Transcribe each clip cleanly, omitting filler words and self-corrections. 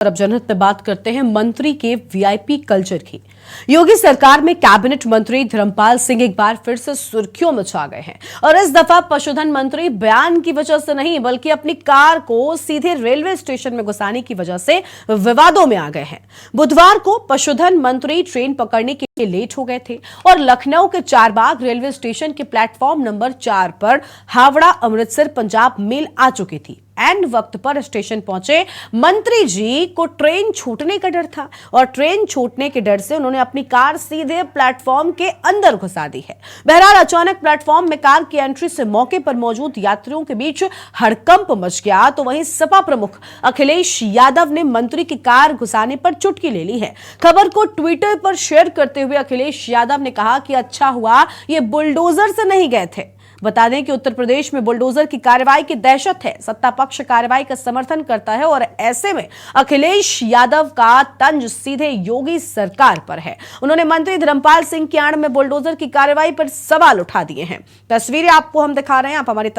और अब जनहित में बात करते हैं मंत्री के वीआईपी कल्चर की। योगी सरकार में कैबिनेट मंत्री धर्मपाल सिंह एक बार फिर से सुर्खियों में छा गए हैं और इस दफा पशुधन मंत्री बयान की वजह से नहीं बल्कि अपनी कार को सीधे रेलवे स्टेशन में घुसाने की वजह से विवादों में आ गए हैं। बुधवार को पशुधन मंत्री ट्रेन पकड़ने के लिए लेट हो गए थे और लखनऊ के चारबाग रेलवे स्टेशन के प्लेटफॉर्म नंबर 4 पर हावड़ा अमृतसर पंजाब मेल आ चुकी थी। एंड वक्त पर स्टेशन पहुंचे मंत्री जी को ट्रेन छूटने का डर था और ट्रेन छूटने के डर से उन्होंने अपनी कार सीधे प्लेटफॉर्म के अंदर घुसा दी है। बहरहाल अचानक प्लेटफॉर्म में कार की एंट्री से मौके पर मौजूद यात्रियों के बीच हड़कंप मच गया तो वहीं सपा प्रमुख अखिलेश यादव ने मंत्री की कार घुसाने पर चुटकी ले ली है। खबर को ट्विटर पर शेयर करते हुए अखिलेश यादव ने कहा कि अच्छा हुआ ये बुलडोजर से नहीं गए थे। बता दें कि उत्तर प्रदेश में बुलडोजर की कार्रवाई की दहशत है। सत्ता पक्ष कार्रवाई का समर्थन करता है और ऐसे में अखिलेश यादव का तंज सीधे योगी सरकार पर है। उन्होंने मंत्री धर्मपाल सिंह की आड़ में बुलडोजर की कार्रवाई पर सवाल उठा दिए हैं। तस्वीरें आपको हम दिखा रहे हैं, आप हमारी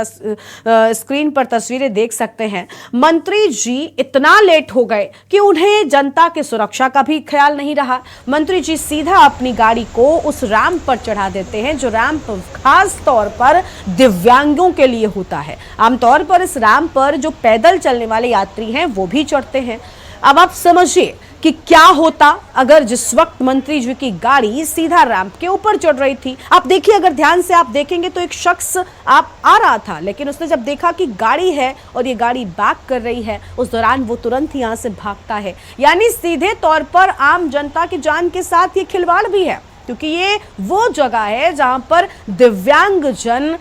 स्क्रीन पर तस्वीरें देख सकते हैं। मंत्री जी इतना लेट हो गए कि उन्हें जनता की सुरक्षा का भी ख्याल नहीं रहा। मंत्री जी सीधा अपनी गाड़ी को उस रैंप पर चढ़ा देते हैं जो रैंप खास तौर पर दिव्यांगों के लिए होता है। आमतौर पर इस रैंप पर जो पैदल चलने वाले यात्री हैं वो भी चढ़ते हैं। अब आप समझिए कि क्या होता अगर जिस वक्त मंत्री जी की गाड़ी सीधा रैंप के ऊपर चढ़ रही थी। आप देखिए, अगर ध्यान से आप देखेंगे तो एक शख्स आप आ रहा था, लेकिन उसने जब देखा कि गाड़ी है और ये गाड़ी बैक कर रही है उस दौरान वो तुरंत ही यहां से भागता है। यानी सीधे तौर पर आम जनता की जान के साथ ये खिलवाड़ भी है, क्योंकि ये वो जगह है जहां पर दिव्यांग जन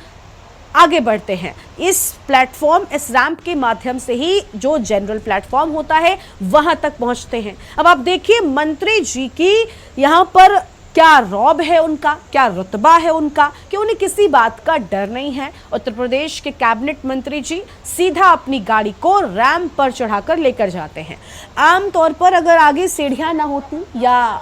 आगे बढ़ते हैं। इस प्लेटफॉर्म, इस रैंप के माध्यम से ही जो जनरल प्लेटफॉर्म होता है वहां तक पहुंचते हैं। अब आप देखिए मंत्री जी की यहां पर क्या रौब है उनका, क्या रुतबा है उनका कि उन्हें किसी बात का डर नहीं है। उत्तर प्रदेश के कैबिनेट मंत्री जी सीधा अपनी गाड़ी को रैंप पर चढ़ाकर लेकर जाते हैं। आमतौर पर अगर आगे सीढ़ियां ना होती या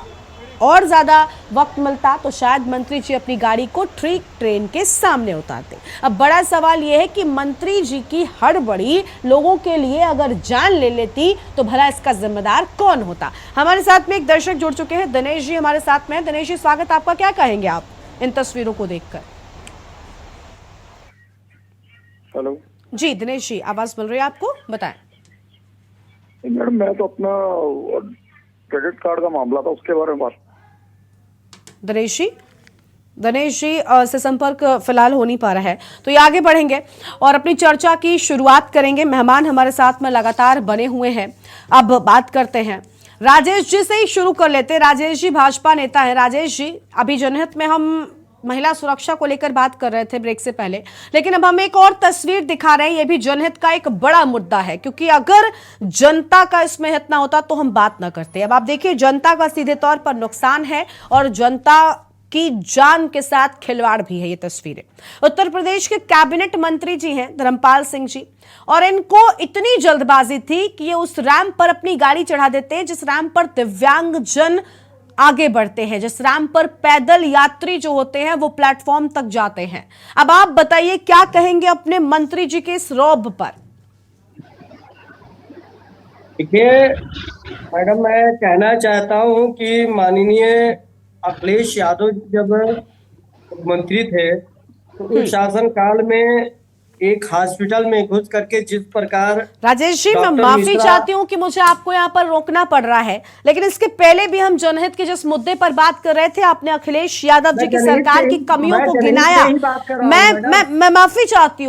और ज्यादा वक्त मिलता तो शायद मंत्री जी अपनी गाड़ी को ठीक ट्रेन के सामने उतारते। अब बड़ा सवाल यह है कि मंत्री जी की हड़बड़ी लोगों के लिए अगर जान ले लेती तो भला इसका जिम्मेदार कौन होता। हमारे साथ में एक दर्शक जुड़ चुके हैं, दिनेश जी हमारे साथ में हैं। दिनेश जी स्वागत आपका, क्या कहेंगे आप इन तस्वीरों को देखकर? हेलो जी दिनेश जी, आवाज मिल रही है आपको, बताएं। मैडम मैं तो अपना क्रेडिट कार्ड का मामला था उसके बारे में बात। दिनेश जी से संपर्क फिलहाल हो नहीं पा रहा है, तो ये आगे बढ़ेंगे और अपनी चर्चा की शुरुआत करेंगे। मेहमान हमारे साथ में लगातार बने हुए हैं। अब बात करते हैं राजेश जी से ही शुरू कर लेते हैं। राजेश जी भाजपा नेता हैं। राजेश जी, अभी जनहित में हम महिला सुरक्षा को लेकर बात कर रहे थे ब्रेक से पहले, लेकिन अब हम एक और तस्वीर दिखा रहे हैं। यह भी जनहित का एक बड़ा मुद्दा है, क्योंकि अगर जनता का इसमें हित ना होता तो हम बात ना करते। अब आप देखिए, जनता का सीधे तौर पर नुकसान है और जनता की जान के साथ खिलवाड़ भी है। ये तस्वीरें उत्तर प्रदेश के कैबिनेट मंत्री जी हैं धर्मपाल सिंह जी, और इनको इतनी जल्दबाजी थी कि ये उस रैंप पर अपनी गाड़ी चढ़ा देते हैं जिस रैंप पर दिव्यांग जन आगे बढ़ते हैं, जिस रैंप पर पैदल यात्री जो होते हैं वो प्लेटफॉर्म तक जाते हैं। अब आप बताइए क्या कहेंगे अपने मंत्री जी के इस रौब पर? देखिए मैडम, मैं कहना चाहता हूं कि माननीय अखिलेश यादव जब मंत्री थे तो उस शासन काल में एक हॉस्पिटल में घुस करके जिस प्रकार। राजेश जी, मैं माफी चाहती हूँ कि मुझे आपको यहाँ पर रोकना पड़ रहा है, लेकिन इसके पहले भी हम जनहित के जिस मुद्दे पर बात कर रहे थे, आपने अखिलेश यादव जी की सरकार की कमियों को गिनाया। मैं माफी चाहती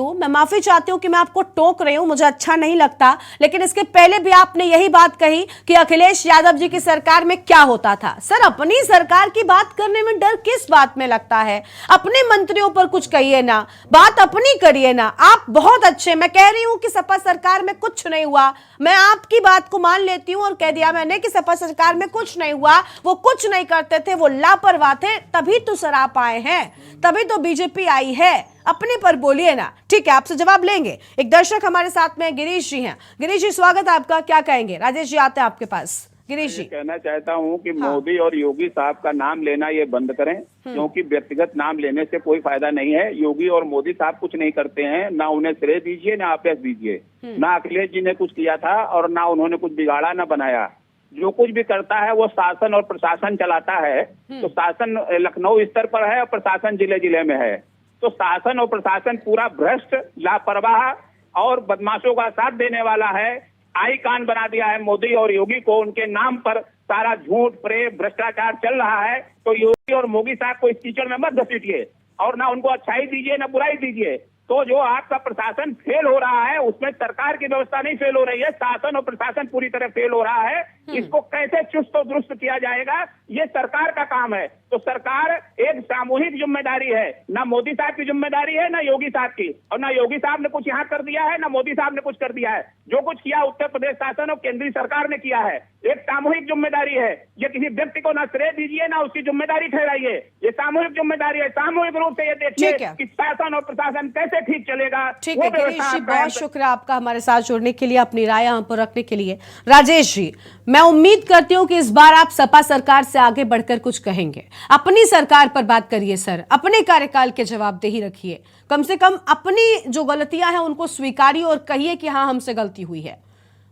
हूँ कि मैं आपको टोक रही हूँ, मुझे अच्छा नहीं लगता, लेकिन इसके पहले भी आपने यही बात कही कि अखिलेश यादव जी की सरकार में क्या होता था। सर, अपनी सरकार की बात करने में डर किस बात में लगता है? अपने मंत्रियों पर कुछ कहिए ना, बात अपनी करिए ना। आप बहुत अच्छे, मैं कह रही हूं कि सपा सरकार में कुछ नहीं हुआ, मैं आपकी बात को मान लेती हूं और कह दिया मैंने कि सपा सरकार में कुछ नहीं हुआ, वो कुछ नहीं करते थे, वो लापरवाह थे, तभी तो सराप आए हैं, तभी तो बीजेपी आई है। अपने पर बोलिए ना। ठीक है, आपसे जवाब लेंगे। एक दर्शक हमारे साथ में गिरीश जी हैं। गिरीश जी स्वागत आपका, क्या कहेंगे? राजेश जी आते हैं आपके पास। गिरीश जी। कहना चाहता हूं कि हाँ। मोदी और योगी साहब का नाम लेना ये बंद करें, क्योंकि व्यक्तिगत नाम लेने से कोई फायदा नहीं है। योगी और मोदी साहब कुछ नहीं करते हैं, ना उन्हें श्रेय दीजिए ना अपेस दीजिए। ना अखिलेश जी ने कुछ किया था और ना उन्होंने कुछ बिगाड़ा ना बनाया। जो कुछ भी करता है वो शासन और प्रशासन चलाता है। तो शासन लखनऊ स्तर पर है और प्रशासन जिले जिले में है। तो शासन और प्रशासन पूरा भ्रष्ट, लापरवाह और बदमाशों का साथ देने वाला है। आई कान बना दिया है मोदी और योगी को। उनके नाम पर सारा झूठ, प्रेम, भ्रष्टाचार चल रहा है। तो योगी और मोदी साहब को इस कीचड़ में मत घसीटिए और ना उनको अच्छाई दीजिए ना बुराई दीजिए। तो जो आपका प्रशासन फेल हो रहा है उसमें सरकार की व्यवस्था नहीं फेल हो रही है, शासन और प्रशासन पूरी तरह फेल हो रहा है। इसको कैसे चुस्त और दुरुस्त किया जाएगा, ये सरकार का काम है। तो सरकार एक सामूहिक जिम्मेदारी है, ना मोदी साहब की जिम्मेदारी है ना योगी साहब की। और ना योगी साहब ने कुछ यहाँ कर दिया है ना मोदी साहब ने कुछ कर दिया है। जो कुछ किया उत्तर प्रदेश शासन और केंद्रीय सरकार ने किया है। एक सामूहिक जिम्मेदारी है। ये किसी व्यक्ति को ना श्रेय दीजिए ना उसकी जिम्मेदारी ठहराइए। ये सामूहिक जिम्मेदारी है। सामूहिक रूप से ये देखिए कि शासन और प्रशासन कैसे ठीक चलेगा। ठीक है गिरीश जी, बहुत शुक्रिया आपका हमारे साथ जुड़ने के लिए, अपनी राय यहाँ पर रखने के लिए। राजेश जी, मैं उम्मीद करती हूं कि इस बार आप सपा सरकार से आगे बढ़कर कुछ कहेंगे। अपनी सरकार पर बात करिए सर, अपने कार्यकाल के जवाबदेही रखिए। कम से कम अपनी जो गलतियां हैं उनको स्वीकारिए और कहिए कि हाँ हमसे गलती हुई है।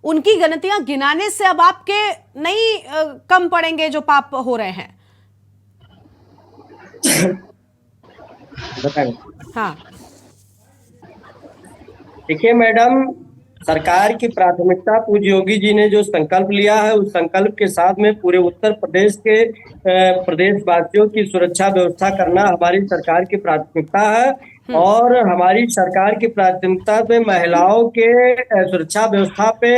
उनकी गलतियां गिनाने से अब आपके नहीं कम पड़ेंगे जो पाप हो रहे हैं। हाँ देखिए मैडम, सरकार की प्राथमिकता पूज्य योगी जी ने जो संकल्प लिया है उस संकल्प के साथ में पूरे उत्तर प्रदेश के प्रदेशवासियों की सुरक्षा व्यवस्था करना हमारी सरकार की प्राथमिकता है। और हमारी सरकार की प्राथमिकता में महिलाओं के सुरक्षा व्यवस्था पे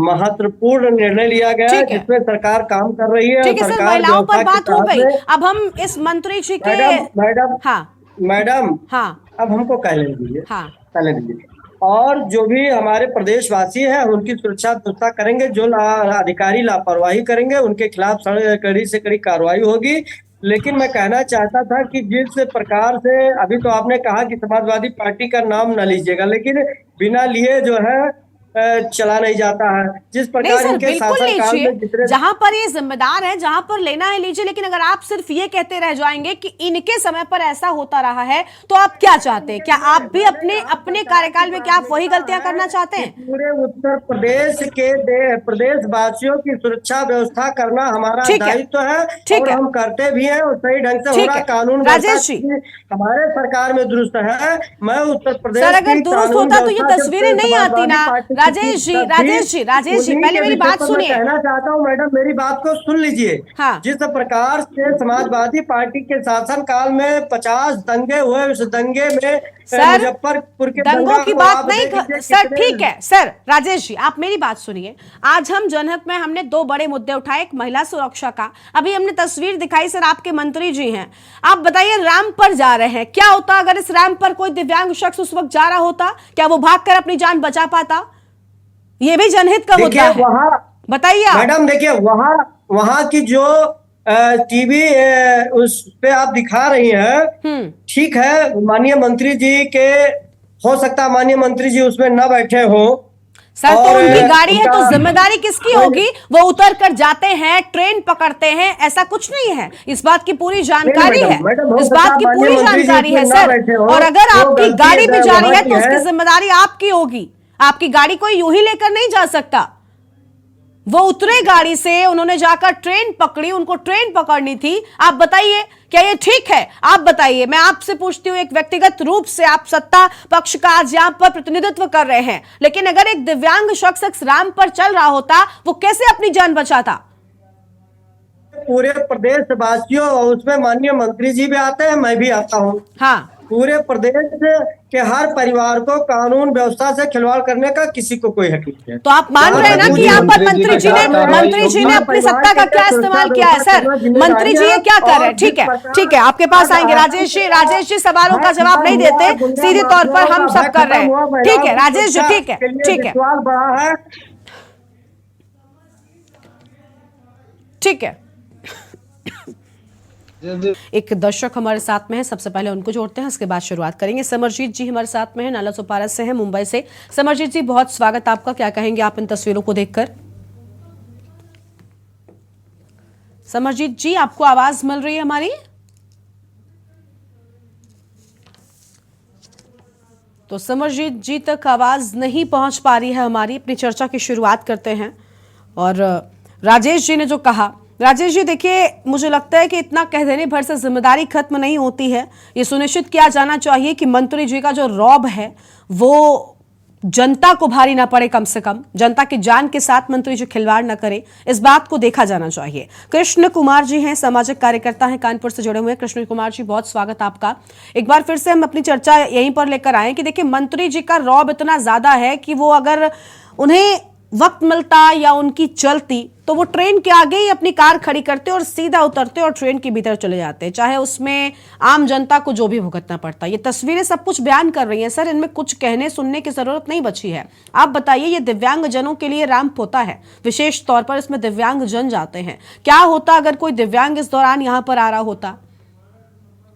महत्वपूर्ण निर्णय लिया गया है, जिसमें सरकार काम कर रही है। ठीक है सर, महिलाओं पर बात हो गई। अब हम इस मंत्री जी के मैडम अब हमको कहने दीजिए। कहने दीजिए। और जो भी हमारे प्रदेशवासी हैं उनकी सुरक्षा व्यवस्था करेंगे। जो अधिकारी लापरवाही करेंगे उनके खिलाफ कड़ी से कड़ी कार्रवाई होगी। लेकिन मैं कहना चाहता था कि जिस प्रकार से अभी तो आपने कहा कि समाजवादी पार्टी का नाम न लीजिएगा, लेकिन बिना लिए जो है चला नहीं जाता है। जिस प्रकार इनके शासनकाल में जितने जहां पर ये जिम्मेदार है, जहां पर लेना है लीजिए। लेकिन अगर आप सिर्फ ये कहते रह जाएंगे कि इनके समय पर ऐसा होता रहा है, तो आप क्या चाहते हैं? क्या आप भी अपने कार्यकाल में क्या आप वही गलतियां करना चाहते हैं? पूरे उत्तर प्रदेश के प्रदेशवासियों की सुरक्षा व्यवस्था करना हमारा दायित्व है और हम करते भी हैं और सही ढंग से हो रहा। कानून राजेश जी, हमारे सरकार में दुरुस्त है। मैं उत्तर प्रदेश सर अगर दुरुस्त होता तो ये तस्वीरें नहीं आती ना। राजेश जी, पहले मेरी बात सुनिए। कहना चाहता हूँ मैडम, मेरी बात को सुन लीजिए। जिस प्रकार से समाजवादी पार्टी के शासन काल में 50 दंगे हुए, उस दंगे में मुजफ्फरपुर के दंगों की बात नहीं सर। ठीक है सर, राजेश जी आप मेरी बात सुनिए। आज हम जनहित में हमने 2 बड़े मुद्दे उठाए, एक महिला सुरक्षा का, अभी हमने तस्वीर दिखाई। सर आपके मंत्री जी हैं, आप बताइए रैंप पर जा रहे हैं, क्या होता अगर इस रैंप पर कोई दिव्यांग शख्स उस वक्त जा रहा होता? क्या वो भागकर अपनी जान बचा पाता? ये भी जनहित का मुद्दा है, बताइए मैडम। देखिए वहाँ की जो टीवी उस पे आप दिखा रही हैं, ठीक है, माननीय मंत्री जी के हो सकता है माननीय मंत्री जी उसमें न बैठे हो सर। तो उनकी गाड़ी है तो जिम्मेदारी किसकी होगी? वो उतर कर जाते हैं, ट्रेन पकड़ते हैं, ऐसा कुछ नहीं है। इस बात की पूरी जानकारी है, इस बात की पूरी जानकारी है सर। और अगर आपकी गाड़ी भी जा रही है तो उसकी जिम्मेदारी आपकी होगी। आपकी गाड़ी कोई यूं ही लेकर नहीं जा सकता। वो उतरे गाड़ी से, उन्होंने जाकर ट्रेन पकड़ी, उनको ट्रेन पकड़नी थी। आप बताइए क्या ये ठीक है? आप बताइए, मैं आपसे पूछती हूँ, एक व्यक्तिगत रूप से आप सत्ता पक्ष का आज यहाँ पर प्रतिनिधित्व कर रहे हैं, लेकिन अगर एक दिव्यांग शख्स रैंप पर चल रहा होता, वो कैसे अपनी जान बचाता? पूरे प्रदेश वासियों और उसमें माननीय मंत्री जी भी आते हैं, मैं भी आता हूँ। पूरे प्रदेश के हर परिवार को कानून व्यवस्था से खिलवाड़ करने का किसी को कोई हक नहीं है। तो आप मान रहे हैं ना कि यहाँ पर मंत्री जी ने अपनी सत्ता का क्या इस्तेमाल किया है? सर मंत्री जी ये क्या कर रहे हैं? ठीक है, आपके पास आएंगे राजेश जी सवालों का जवाब नहीं देते, सीधे तौर पर हम सब कर रहे हैं। ठीक है राजेश जी, ठीक है। एक दर्शक हमारे साथ में है, सबसे पहले उनको जोड़ते हैं, उसके बाद शुरुआत करेंगे। समरजीत जी हमारे साथ में है, नाला सोपारा से है, मुंबई से। समरजीत जी बहुत स्वागत आपका, क्या कहेंगे आप इन तस्वीरों को देखकर? समरजीत जी, आपको आवाज मिल रही है हमारी? तो समरजीत जी तक आवाज नहीं पहुंच पा रही है हमारी। अपनी चर्चा की शुरुआत करते हैं। और राजेश जी ने जो कहा, राजेश जी देखिए, मुझे लगता है कि इतना कह देने भर से जिम्मेदारी खत्म नहीं होती है। ये सुनिश्चित किया जाना चाहिए कि मंत्री जी का जो रौब है वो जनता को भारी ना पड़े, कम से कम जनता की जान के साथ मंत्री जी खिलवाड़ ना करे, इस बात को देखा जाना चाहिए। कृष्ण कुमार जी हैं, सामाजिक कार्यकर्ता हैं, कानपुर से जुड़े हुए हैं। कृष्ण कुमार जी, बहुत स्वागत आपका। एक बार फिर से हम अपनी चर्चा यहीं पर लेकर आए कि देखिए, मंत्री जी का रौब इतना ज्यादा है कि वो अगर उन्हें वक्त मिलता या उनकी चलती तो वो ट्रेन के आगे ही अपनी कार खड़ी करते और सीधा उतरते और ट्रेन के भीतर चले जाते, चाहे उसमें आम जनता को जो भी भुगतना पड़ता। ये तस्वीरें सब कुछ बयान कर रही हैं सर, इनमें कुछ कहने सुनने की जरूरत नहीं बची है। आप बताइए, ये दिव्यांग जनों के लिए रैंप होता है, विशेष तौर पर इसमें दिव्यांग जन जाते हैं। क्या होता अगर कोई दिव्यांग इस दौरान यहाँ पर आ रहा होता?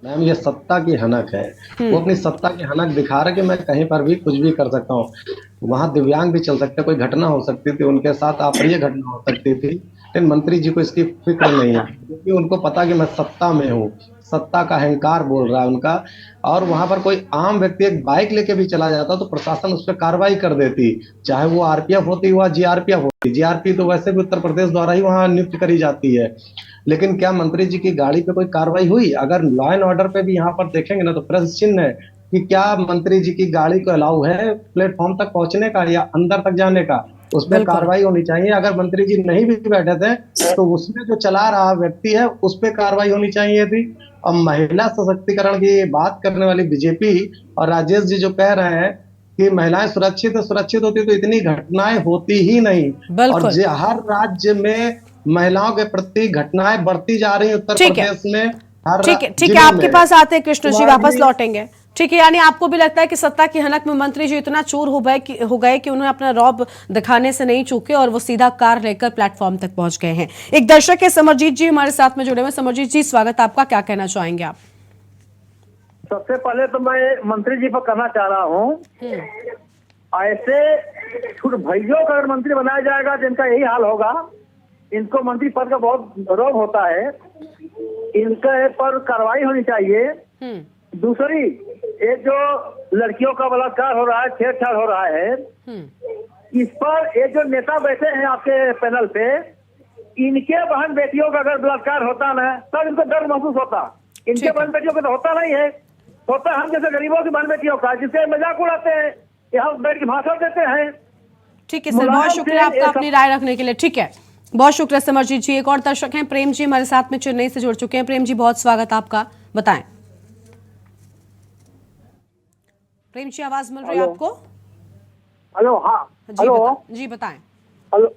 मैम, ये सत्ता की हनक है। वो अपनी सत्ता की हनक दिखा रहे कि मैं कहीं पर भी कुछ भी कर सकता हूँ। वहां दिव्यांग भी चल सकते, कोई घटना हो सकती थी उनके साथ, अप्रिय घटना हो सकती थी, लेकिन मंत्री जी को इसकी फिक्र नहीं है, क्योंकि उनको पता कि मैं सत्ता में हूँ। सत्ता का अहंकार बोल रहा है उनका। और वहां पर कोई आम व्यक्ति एक बाइक लेके भी चला जाता तो प्रशासन उस पर कार्रवाई कर देती, चाहे वो आरपीएफ होती हुआ जीआरपीएफ होती। जीआरपी तो वैसे भी उत्तर प्रदेश द्वारा ही वहां नियुक्त करी जाती है, लेकिन क्या मंत्री जी की गाड़ी पे कोई कार्रवाई हुई? अगर लॉ एंड ऑर्डर पे भी यहाँ पर देखेंगे ना तो प्रश्न चिन्ह है कि क्या मंत्री जी की गाड़ी को अलाउ है प्लेटफॉर्म तक पहुंचने का या अंदर तक जाने का? उस पर कार्रवाई होनी चाहिए। अगर मंत्री जी नहीं भी बैठे थे तो उसमें जो चला रहा व्यक्ति है उस पर कार्रवाई होनी चाहिए थी। और महिला सशक्तिकरण की बात करने वाली बीजेपी और राजेश जी जो कह रहे हैं कि महिलाएं सुरक्षित होती तो इतनी घटनाएं होती ही नहीं। और हर राज्य में महिलाओं के प्रति घटनाएं बढ़ती जा रही है उत्तर प्रदेश में। ठीक है, आपके पास आते हैं कृष्ण जी, वापस लौटेंगे। ठीक है, यानी आपको भी लगता है कि सत्ता की हनक में मंत्री जी इतना चूर हो गए कि उन्हें अपना रौब दिखाने से नहीं चूके और वो सीधा कार लेकर प्लेटफॉर्म तक पहुंच गए हैं। एक दर्शक है समरजीत जी हमारे साथ में जुड़े हुए। समरजीत जी, स्वागत आपका, क्या कहना चाहेंगे आप? सबसे पहले तो मैं मंत्री जी पर कहना चाह रहा हूँ, ऐसे छोटे भाइयों का अगर मंत्री बनाया जाएगा तो इनका यही हाल होगा। इनको मंत्री पद का बहुत गौरव होता है, इनके पर कार्रवाई होनी चाहिए। दूसरी, ये जो लड़कियों का बलात्कार हो रहा है, छेड़छाड़ हो रहा है, इस पर ये जो नेता बैठे हैं आपके पैनल पे, इनके बहन बेटियों का अगर बलात्कार होता ना तब इनको डर महसूस होता। इनके बहन बेटियों का तो होता नहीं है, होता हम जैसे गरीबों की बहन बेटियों का, जिससे मजाक उड़ाते हैं, यहाँ बैठ के भाषण देते हैं। ठीक है सर, बहुत शुक्रिया आपका अपनी राय रखने के लिए। ठीक है, बहुत शुक्रिया समरजीत जी। एक और दर्शक हैं प्रेम जी, हमारे साथ में चेन्नई से जुड़ चुके हैं। प्रेम जी, बहुत स्वागत आपका, बताएं। प्रेम जी, आवाज मिल रही है आपको? हेलो, हाँ जी बताएं। हेलो,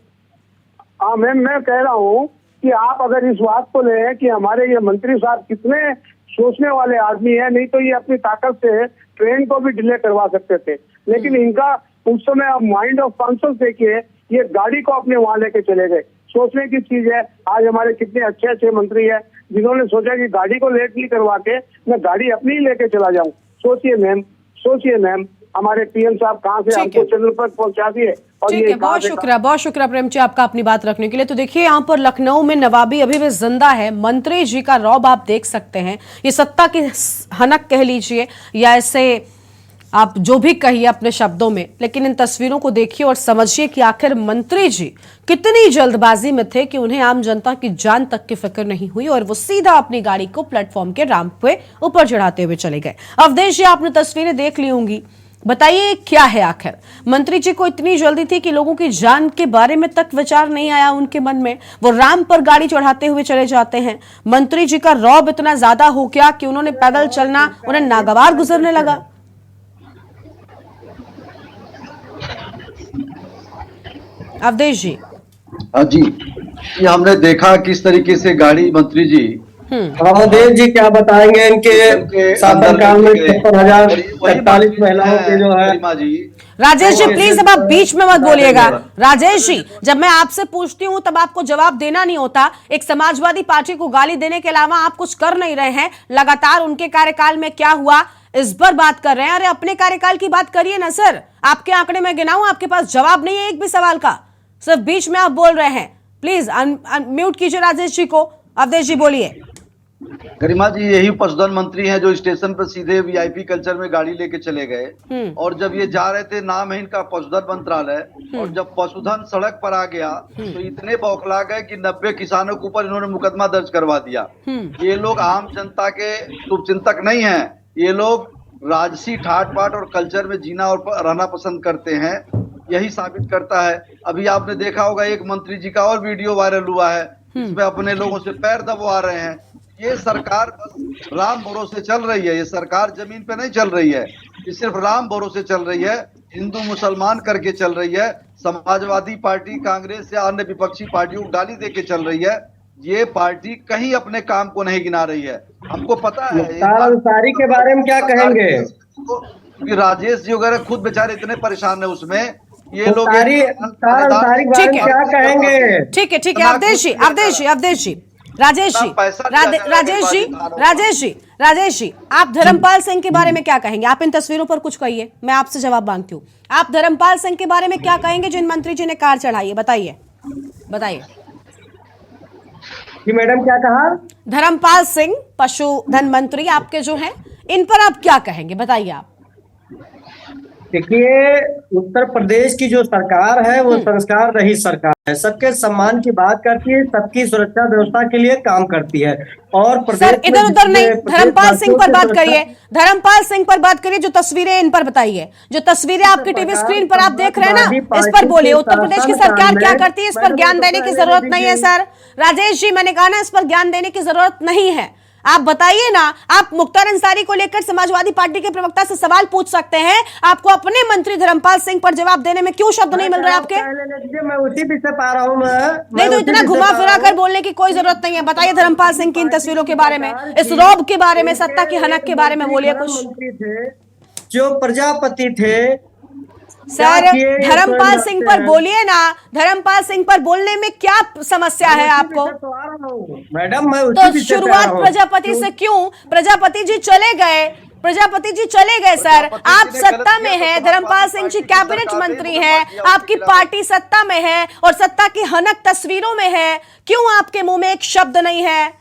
हाँ मैम, मैं कह रहा हूँ कि आप अगर इस बात को ले कि हमारे ये मंत्री साहब कितने सोचने वाले आदमी है, नहीं तो ये अपनी ताकत से ट्रेन को भी डिले करवा सकते थे, लेकिन इनका उस समय आप माइंड ऑफ कॉन्शस देखिए, ये गाड़ी को अपने वहां लेके चले गए। सोचने की चीज है, आज हमारे कितने अच्छे अच्छे मंत्री हैं जिन्होंने सोचा कि गाड़ी को लेट नहीं करवा के मैं गाड़ी अपनी ही लेके चला जाऊं। सोचिए मैम, हमारे पीएम साहब कहाँ से हमको चंद्र पर पहुंचा दिए। और ठीक है, बहुत शुक्रिया प्रेम जी आपका अपनी बात रखने के लिए। तो देखिए, यहाँ पर लखनऊ में नवाबी अभी भी जिंदा है। मंत्री जी का रौब आप देख सकते हैं। ये सत्ता की हनक कह लीजिए या ऐसे आप जो भी कहिए अपने शब्दों में, लेकिन इन तस्वीरों को देखिए और समझिए कि आखिर मंत्री जी कितनी जल्दबाजी में थे कि उन्हें आम जनता की जान तक की फिक्र नहीं हुई और वो सीधा अपनी गाड़ी को प्लेटफॉर्म के रैंप पे ऊपर चढ़ाते हुए चले गए। अवधेश जी, आपने तस्वीरें देख ली होंगी, बताइए क्या है आखिर? मंत्री जी को इतनी जल्दी थी कि लोगों की जान के बारे में तक विचार नहीं आया उनके मन में, वो रैंप पर गाड़ी चढ़ाते हुए चले जाते हैं। मंत्री जी का रौब इतना ज्यादा हो गया कि उन्होंने पैदल चलना उन्हें नागवार गुजरने लगा। अवधेश जी। जी, ये हमने देखा किस तरीके से गाड़ी मंत्री जी अवधेश जी क्या बताएंगे इनके शासनकाल में 56,043 महिलाओं के जो है। राजेश जी प्लीज अब आप बीच में मत बोलिएगा। राजेश जी, जब मैं आपसे पूछती हूँ तब आपको जवाब देना नहीं होता। एक समाजवादी पार्टी को गाली देने के अलावा आप कुछ कर नहीं रहे हैं। लगातार उनके कार्यकाल में क्या हुआ इस पर बात कर रहे हैं। अरे अपने कार्यकाल की बात करिए ना सर। आपके आंकड़े में गिनाऊं, आपके पास जवाब नहीं है एक भी सवाल का, सिर्फ बीच में आप बोल रहे हैं। प्लीज म्यूट कीजिए राजेश जी को। अवधेश जी बोलिए। गरिमा जी, यही पशुधन मंत्री हैं जो स्टेशन पर सीधे वीआईपी कल्चर में गाड़ी लेके चले गए। और जब ये जा रहे थे, नाम है इनका पशुधन मंत्रालय, और जब पशुधन सड़क पर आ गया तो इतने बौखला गए कि 90 किसानों के ऊपर इन्होंने मुकदमा दर्ज करवा दिया। ये लोग आम जनता के शुभचिंतक नहीं है, ये लोग राजसी ठाट बाट और कल्चर में जीना और रहना पसंद करते हैं। यही साबित करता है। अभी आपने देखा होगा एक मंत्री जी का और वीडियो वायरल हुआ है, इसमें अपने लोगों से पैर दबवा रहे हैं। ये सरकार बस राम भरोसे चल रही है, ये सरकार जमीन पे नहीं चल रही है, ये सिर्फ राम भरोसे चल रही है, हिंदू मुसलमान करके चल रही है, समाजवादी पार्टी, कांग्रेस या अन्य विपक्षी पार्टियों को गाली देके चल रही है। ये पार्टी कहीं अपने काम को नहीं गिना रही है। हमको पता है मुख्तार अंसारी के बारे में क्या कहेंगे? कि राजेश जी वगैरह खुद बेचारे इतने परेशान है उसमें, ये लोग मुख्तार अंसारी के बारे में क्या कहेंगे? ठीक है अवधेश जी, राजेश जी, आप धर्मपाल सिंह के बारे में क्या कहेंगे? आप इन तस्वीरों पर कुछ कहिए, मैं आपसे जवाब मांगती हूँ। आप धर्मपाल सिंह के बारे में क्या कहेंगे जिन मंत्री जी ने कार चढ़ाई है? बताइए जी मैडम, क्या कहा? धर्मपाल सिंह पशुधन मंत्री आपके जो हैं, इन पर आप क्या कहेंगे? बताइए आप। देखिए, उत्तर प्रदेश की जो सरकार है वो संस्कार रहित सरकार है, सबके सम्मान की बात करती है, सबकी सुरक्षा व्यवस्था के लिए काम करती है। और सर इधर उधर नहीं, धर्मपाल सिंह पर बात करिए, धर्मपाल सिंह पर बात करिए। जो तस्वीरें इन पर बताइए, जो तस्वीरें आपकी टीवी स्क्रीन पर आप देख रहे हैं ना, इस पर बोलिए। उत्तर प्रदेश की सरकार क्या करती है, इस पर ज्ञान देने की जरूरत नहीं है सर। राजेश जी, मैंने कहा ना, इस पर ज्ञान देने की जरूरत नहीं है। आप बताइए ना, आप मुख्तार अंसारी को लेकर समाजवादी पार्टी के प्रवक्ता से सवाल पूछ सकते हैं, आपको अपने मंत्री धर्मपाल सिंह पर जवाब देने में क्यों शब्द नहीं मिल रहे आपके? मैं उसी पीछे पा रहा हूँ। नहीं तो इतना घुमा फिरा कर बोलने की कोई जरूरत नहीं है। बताइए धर्मपाल सिंह की इन तस्वीरों के बारे में, इस रौब के बारे में, सत्ता की हनक के बारे में बोलिए कुछ। जो प्रजापति थे सर, धर्मपाल सिंह पर बोलिए ना, धर्मपाल सिंह पर बोलने में क्या समस्या है आपको? मैडम मैं तो शुरुआत प्रजापति से क्यों? प्रजापति जी चले गए सर। आप सत्ता में हैं, धर्मपाल सिंह जी कैबिनेट मंत्री हैं, आपकी पार्टी सत्ता में है और सत्ता की हनक तस्वीरों में है, क्यों आपके मुंह में एक शब्द नहीं है?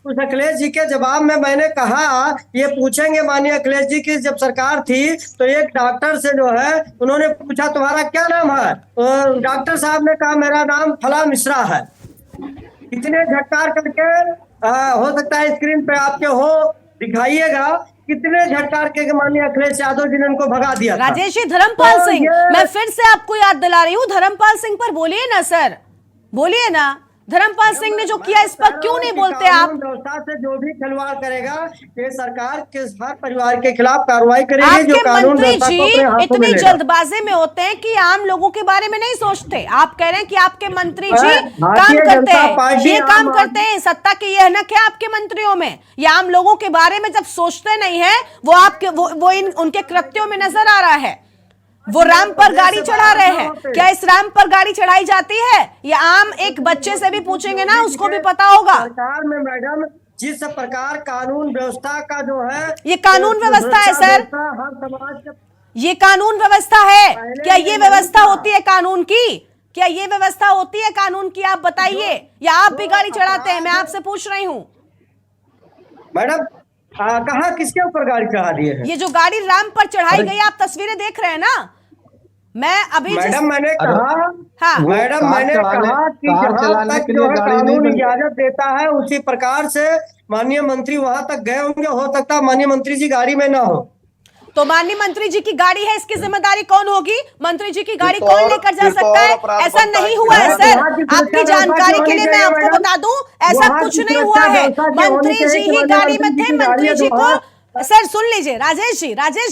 उस अखिलेश जी के जवाब में मैंने कहा, ये पूछेंगे माननीय अखिलेश जी की जब सरकार थी तो एक डॉक्टर से जो है उन्होंने पूछा तुम्हारा क्या नाम है, तो डॉक्टर साहब ने कहा मेरा नाम फला मिश्रा है। कितने झटकार करके हो सकता है स्क्रीन पे आपके हो, दिखाइएगा कितने झटकार के माननीय अखिलेश यादव जी ने उनको भगा दिया था। राजेश जी, धर्मपाल सिंह, मैं फिर से आपको याद दिला रही हूँ, धर्मपाल सिंह पर बोलिए ना सर, बोलिए ना। धर्मपाल सिंह ने जो किया इस पर क्यों नहीं बोलते आप? व्यवस्था से जो भी खिलवाड़ करेगा ये सरकार के हर परिवार के खिलाफ कार्रवाई करेगी। जो कानून मंत्री जी इतनी जल्दबाजी में होते हैं कि आम लोगों के बारे में नहीं सोचते। आप कह रहे हैं कि आपके मंत्री जी काम करते हैं, ये काम करते हैं, सत्ता की यह हनक है आपके मंत्रियों में। ये आम लोगों के बारे में जब सोचते नहीं है, वो आपके वो उनके कृत्यों में नजर आ रहा है। वो राम पर गाड़ी चढ़ा रहे हैं, क्या इस राम पर गाड़ी चढ़ाई जाती है? ये आम एक बच्चे से भी पूछेंगे ना, उसको भी पता होगा। सरकार में मैडम जिस प्रकार कानून व्यवस्था का जो है, ये कानून व्यवस्था है सर, हर समाज ये कानून व्यवस्था है। क्या ये व्यवस्था होती है कानून की? क्या ये व्यवस्था होती है कानून की? आप बताइए, या आप भी गाड़ी चढ़ाते हैं? मैं आपसे पूछ रही हूँ मैडम। कहा किसके ऊपर गाड़ी चढ़ा दिए है? ये जो गाड़ी राम पर चढ़ाई गई, आप तस्वीरें देख रहे हैं ना। मैं अभी मैडम मैंने कहा, हाँ मैडम मैंने कहा कि जहां तक जो है कानून इजाजत देता है उसी प्रकार से माननीय मंत्री वहां तक गए होंगे। हो सकता है माननीय मंत्री जी गाड़ी में ना हो, तो माननीय मंत्री जी की गाड़ी है, इसकी जिम्मेदारी कौन होगी? मंत्री जी की गाड़ी कौन लेकर जा सकता है? ऐसा नहीं हुआ है सर, आपकी जानकारी के लिए मैं आपको बता दूं, ऐसा कुछ नहीं हुआ है। मंत्री जी ही गाड़ी में थे। मंत्री जी को सर सुन लीजिए, राजेश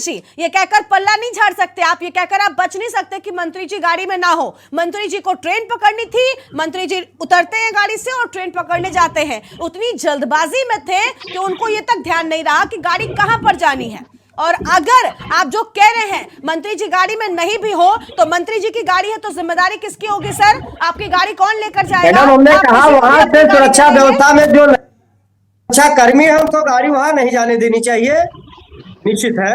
जी ये कहकर पल्ला नहीं झाड़ सकते आप, ये कहकर आप बच नहीं सकते कि मंत्री जी गाड़ी में ना हो। मंत्री जी को ट्रेन पकड़नी थी, मंत्री जी उतरते हैं गाड़ी से और ट्रेन पकड़ने जाते हैं। उतनी जल्दबाजी में थे कि उनको ये तक ध्यान नहीं रहा कि गाड़ी कहां पर जानी है। और अगर आप जो कह रहे हैं मंत्री जी गाड़ी में नहीं भी हो, तो मंत्री जी की गाड़ी है तो जिम्मेदारी किसकी होगी सर? आपकी गाड़ी कौन लेकर जाएगा? हमने कहा वहां से सुरक्षा व्यवस्था में जो अच्छा कर्मी है उनको गाड़ी वहां नहीं जाने देनी चाहिए, निश्चित है।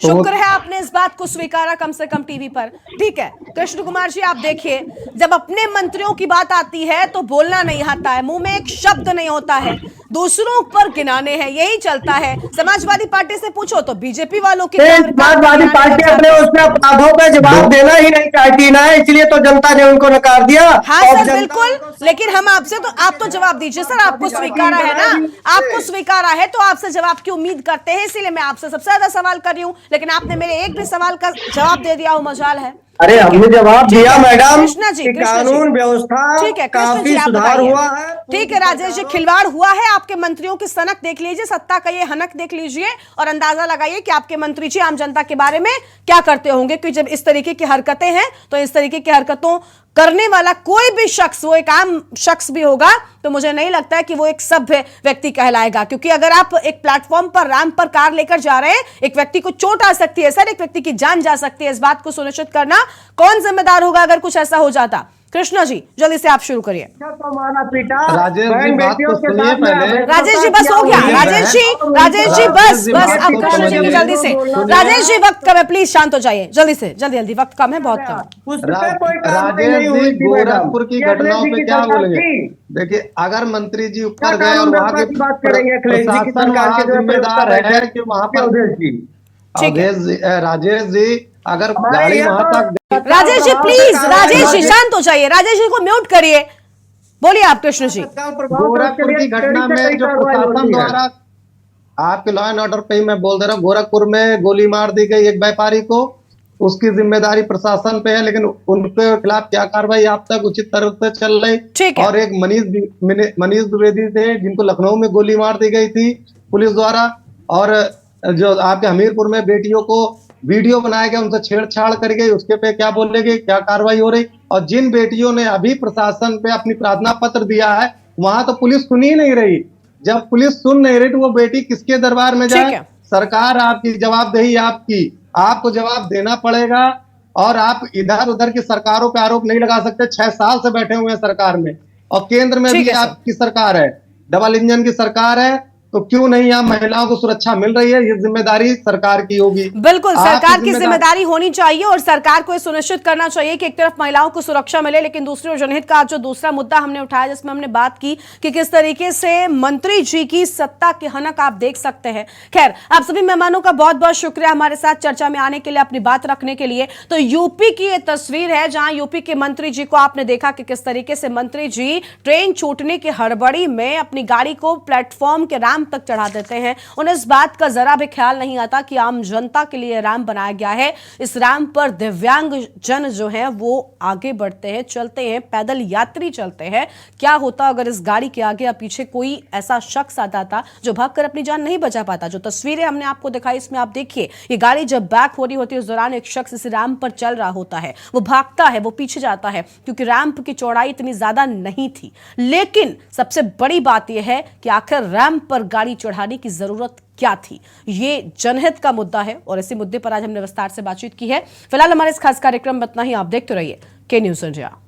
शुक्र है आपने इस बात को स्वीकारा कम से कम टीवी पर। ठीक है कृष्ण कुमार जी, आप देखिए, जब अपने मंत्रियों की बात आती है तो बोलना नहीं आता है, मुंह में एक शब्द नहीं होता है, दूसरों पर गिनाने हैं, यही चलता है। समाजवादी पार्टी से पूछो तो बीजेपी वालों की समाजवादी पार्टी अपने उसमें अपराधों पे जवाब देना ही नहीं चाहती ना, इसलिए तो जनता ने उनको नकार दिया। हाँ सर बिल्कुल, लेकिन हम आपसे तो आप तो जवाब दीजिए सर, आपको स्वीकारा है ना, आपको स्वीकारा है तो आपसे जवाब की उम्मीद करते हैं, इसीलिए मैं आपसे सबसे ज्यादा सवाल कर रही हूँ, लेकिन आपने मेरे एक भी सवाल का जवाब दे दिया, वो मजाल है। अरे हमने जवाब दिया मैडम, कृष्णा जी, कानून व्यवस्था ठीक है कृष्ण काफी जी, आप सुधार बताइए। हुआ है। ठीक है राजेश जी, खिलवाड़ हुआ है, आपके मंत्रियों की सनक देख लीजिए, सत्ता का ये हनक देख लीजिए और अंदाजा लगाइए कि आपके मंत्री जी आम जनता के बारे में क्या करते होंगे, क्योंकि जब इस तरीके की हरकतें हैं तो इस तरीके की हरकतों करने वाला कोई भी शख्स, वो एक आम शख्स भी होगा तो मुझे नहीं लगता है कि वो एक सभ्य व्यक्ति कहलाएगा, क्योंकि अगर आप एक प्लेटफॉर्म पर रैंप पर कार लेकर जा रहे हैं, एक व्यक्ति को चोट आ सकती है सर, एक व्यक्ति की जान जा सकती है, इस बात को सुनिश्चित करना कौन जिम्मेदार होगा अगर कुछ ऐसा हो जाता। कृष्णा जी जल्दी से आप शुरू करिए। राजेश जी बात तो सुनिए पहले। राजेश जी बस हो गया, राजेश जी बस अब कृष्ण जी की जल्दी से, राजेश जी वक्त कम है, प्लीज शांत हो जाइए, जल्दी से जल्दी, वक्त कम है, बहुत कम। राजेश जी गोरखपुर की घटनाओं पे क्या बोलेंगे? देखिए अगर मंत्री जी ऊपर गए और वहाँ के प्रशासन वहाँ जिम्मेदार है कि वहाँ पर राजेश जी अगर गाड़ी वहां तक, राजेश जी प्लीज, राजेश जी शांत हो जाइए, राजेश जी को म्यूट करिए, बोलिए आप कृष्ण जी। गोरखपुर की घटना में जो प्रशासन द्वारा, आपके लॉ एंड ऑर्डर पे ही मैं बोल दे रहा हूँ, गोरखपुर में गोली मार दी गई एक व्यापारी को, उसकी जिम्मेदारी प्रशासन पे है, लेकिन उनके खिलाफ क्या कार्रवाई अब तक उचित तरह से चल रही। और एक मनीष द्विवेदी थे जिनको लखनऊ में गोली मार दी गई थी पुलिस द्वारा, और जो आपके हमीरपुर में बेटियों को वीडियो बनाया गया, उनसे छेड़छाड़ कर गई, उसके पे क्या बोलेंगे, क्या कार्रवाई हो रही। और जिन बेटियों ने अभी प्रशासन पे अपनी प्रार्थना पत्र दिया है, वहां तो पुलिस सुन ही नहीं रही। जब पुलिस सुन नहीं रही तो वो बेटी किसके दरबार में जाए? सरकार आपकी जवाबदेही, आपको जवाब देना पड़ेगा, और आप इधर उधर की सरकारों पे आरोप नहीं लगा सकते। 6 साल से बैठे हुए हैं सरकार में, और केंद्र में भी आपकी सरकार है, डबल इंजन की सरकार है, तो क्यों नहीं यहाँ महिलाओं को सुरक्षा मिल रही है? ये जिम्मेदारी सरकार की होगी। बिल्कुल सरकार की जिम्मेदारी होनी चाहिए, और सरकार को ये सुनिश्चित करना चाहिए कि एक तरफ महिलाओं को सुरक्षा मिले, लेकिन दूसरी ओर जनहित का जो दूसरा मुद्दा हमने उठाया, जिसमें हमने बात की कि किस तरीके से मंत्री जी की सत्ता की हनक आप देख सकते हैं। खैर, आप सभी मेहमानों का बहुत बहुत शुक्रिया हमारे साथ चर्चा में आने के लिए, अपनी बात रखने के लिए। तो यूपी की ये तस्वीर है जहां यूपी के मंत्री जी को आपने देखा कि किस तरीके से मंत्री जी ट्रेन छूटने की हड़बड़ी में अपनी गाड़ी को प्लेटफॉर्म के रैंप तक चढ़ा देते हैं। उन्हें इस बात का जरा भी ख्याल नहीं आता कि आम जनता के लिए रैंप बनाया गया है, इस रैंप पर दिव्यांग जन जो हैं वो आगे बढ़ते हैं, चलते हैं, पैदल यात्री चलते हैं। क्या होता अगर इस गाड़ी के आगे या पीछे कोई ऐसा शख्स आता था जो भागकर अपनी जान नहीं बचा पाता? जो तस्वीरें हमने आपको दिखाई, इसमें आप देखिए, ये गाड़ी जब बैक हो रही होती है उस दौरान एक शख्स इस रैंप पर चल रहा होता है, वो भागता है, वो पीछे जाता है, क्योंकि रैंप की चौड़ाई इतनी ज्यादा नहीं थी। लेकिन सबसे बड़ी बात यह है कि आखिर रैंप पर गाड़ी चढ़ाने की जरूरत क्या थी? ये जनहित का मुद्दा है, और इसी मुद्दे पर आज हमने विस्तार से बातचीत की है। फिलहाल हमारे इस खास कार्यक्रम में इतना ही। आप देखते रहिए के न्यूज़ इंडिया।